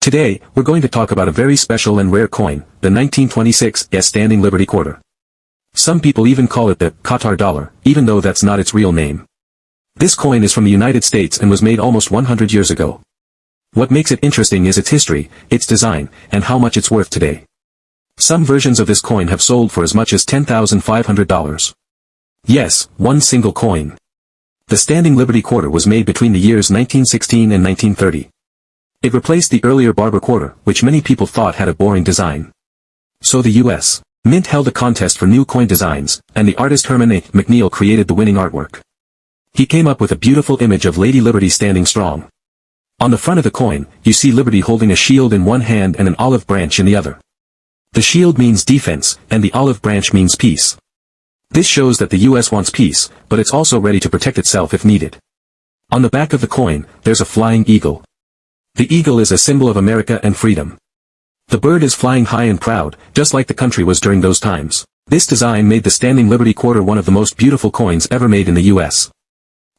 Today, we're going to talk about a very special and rare coin, the 1926 Standing Liberty Quarter. Some people even call it the Qatar Dollar, even though that's not its real name. This coin is from the United States and was made almost 100 years ago. What makes it interesting is its history, its design, and how much it's worth today. Some versions of this coin have sold for as much as $10,500. Yes, one single coin. The Standing Liberty Quarter was made between the years 1916 and 1930. It replaced the earlier Barber Quarter, which many people thought had a boring design. So the U.S. Mint held a contest for new coin designs, and the artist Herman A. McNeil created the winning artwork. He came up with a beautiful image of Lady Liberty standing strong. On the front of the coin, you see Liberty holding a shield in one hand and an olive branch in the other. The shield means defense, and the olive branch means peace. This shows that the U.S. wants peace, but it's also ready to protect itself if needed. On the back of the coin, there's a flying eagle. The eagle is a symbol of America and freedom. The bird is flying high and proud, just like the country was during those times. This design made the Standing Liberty Quarter one of the most beautiful coins ever made in the U.S.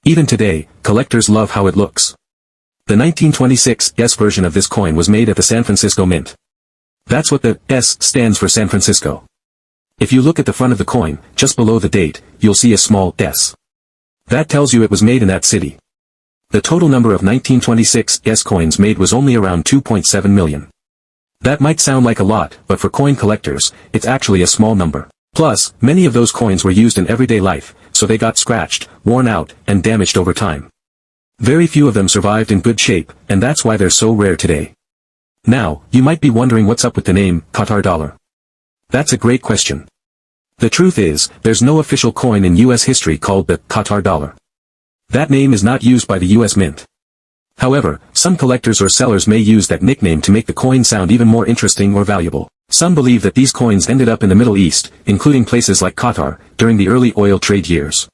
Even today, collectors love how it looks. The 1926 S version of this coin was made at the San Francisco Mint. That's what the S stands for, San Francisco. If you look at the front of the coin, just below the date, you'll see a small S. That tells you it was made in that city. The total number of 1926 S coins made was only around 2.7 million. That might sound like a lot, but for coin collectors, it's actually a small number. Plus, many of those coins were used in everyday life, so they got scratched, worn out, and damaged over time. Very few of them survived in good shape, and that's why they're so rare today. Now, you might be wondering what's up with the name, Qatar Dollar. That's a great question. The truth is, there's no official coin in U.S. history called the Qatar Dollar. That name is not used by the U.S. Mint. However, some collectors or sellers may use that nickname to make the coin sound even more interesting or valuable. Some believe that these coins ended up in the Middle East, including places like Qatar, during the early oil trade years.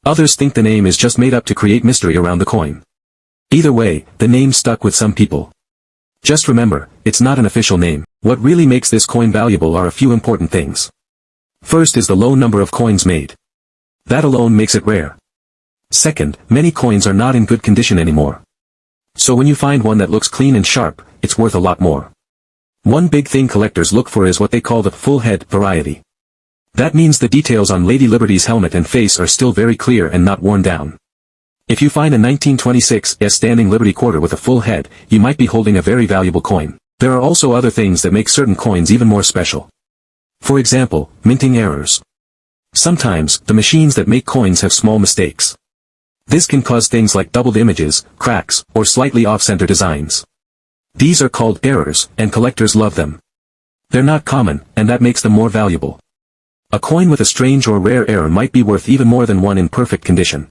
Others think the name is just made up to create mystery around the coin. Either way, the name stuck with some people. Just remember, it's not an official name. What really makes this coin valuable are a few important things. First is the low number of coins made. That alone makes it rare. Second, many coins are not in good condition anymore. So when you find one that looks clean and sharp, it's worth a lot more. One big thing collectors look for is what they call the full head variety. That means the details on Lady Liberty's helmet and face are still very clear and not worn down. If you find a 1926 Standing Liberty Quarter with a full head, you might be holding a very valuable coin. There are also other things that make certain coins even more special. For example, minting errors. Sometimes, the machines that make coins have small mistakes. This can cause things like doubled images, cracks, or slightly off-center designs. These are called errors, and collectors love them. They're not common, and that makes them more valuable. A coin with a strange or rare error might be worth even more than one in perfect condition.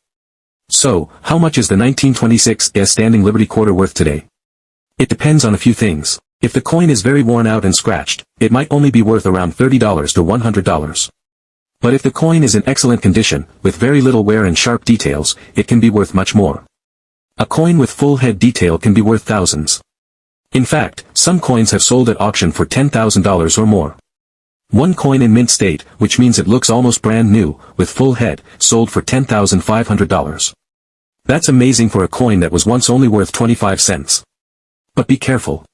So, how much is the 1926 Standing Liberty Quarter worth today? It depends on a few things. If the coin is very worn out and scratched, it might only be worth around $30 to $100. But if the coin is in excellent condition, with very little wear and sharp details, it can be worth much more. A coin with full head detail can be worth thousands. In fact, some coins have sold at auction for $10,000 or more. One coin in mint state, which means it looks almost brand new, with full head, sold for $10,500. That's amazing for a coin that was once only worth 25 cents. But be careful.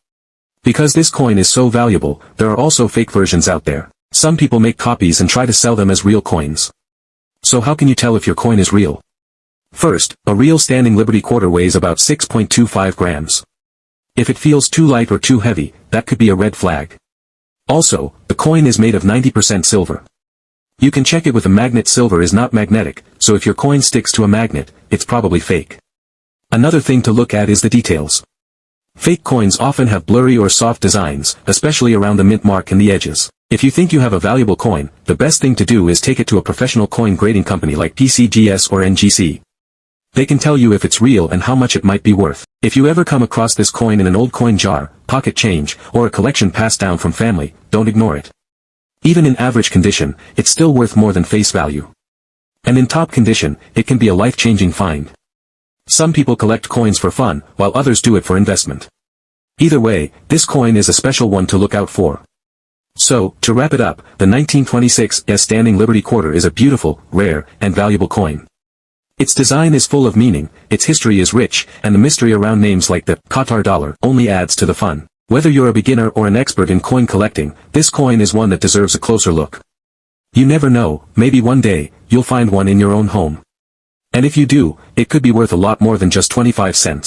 Because this coin is so valuable, there are also fake versions out there. Some people make copies and try to sell them as real coins. So how can you tell if your coin is real? First, a real Standing Liberty Quarter weighs about 6.25 grams. If it feels too light or too heavy, that could be a red flag. Also, the coin is made of 90% silver. You can check it with a magnet. Silver is not magnetic, so if your coin sticks to a magnet, it's probably fake. Another thing to look at is the details. Fake coins often have blurry or soft designs, especially around the mint mark and the edges. If you think you have a valuable coin, the best thing to do is take it to a professional coin grading company like PCGS or NGC. They can tell you if it's real and how much it might be worth. If you ever come across this coin in an old coin jar, pocket change, or a collection passed down from family, don't ignore it. Even in average condition, it's still worth more than face value. And in top condition, it can be a life-changing find. Some people collect coins for fun, while others do it for investment. Either way, this coin is a special one to look out for. So, to wrap it up, the 1926 Standing Liberty Quarter is a beautiful, rare, and valuable coin. Its design is full of meaning, its history is rich, and the mystery around names like the Qatar Dollar only adds to the fun. Whether you're a beginner or an expert in coin collecting, this coin is one that deserves a closer look. You never know, maybe one day, you'll find one in your own home. And if you do, it could be worth a lot more than just 25 cents.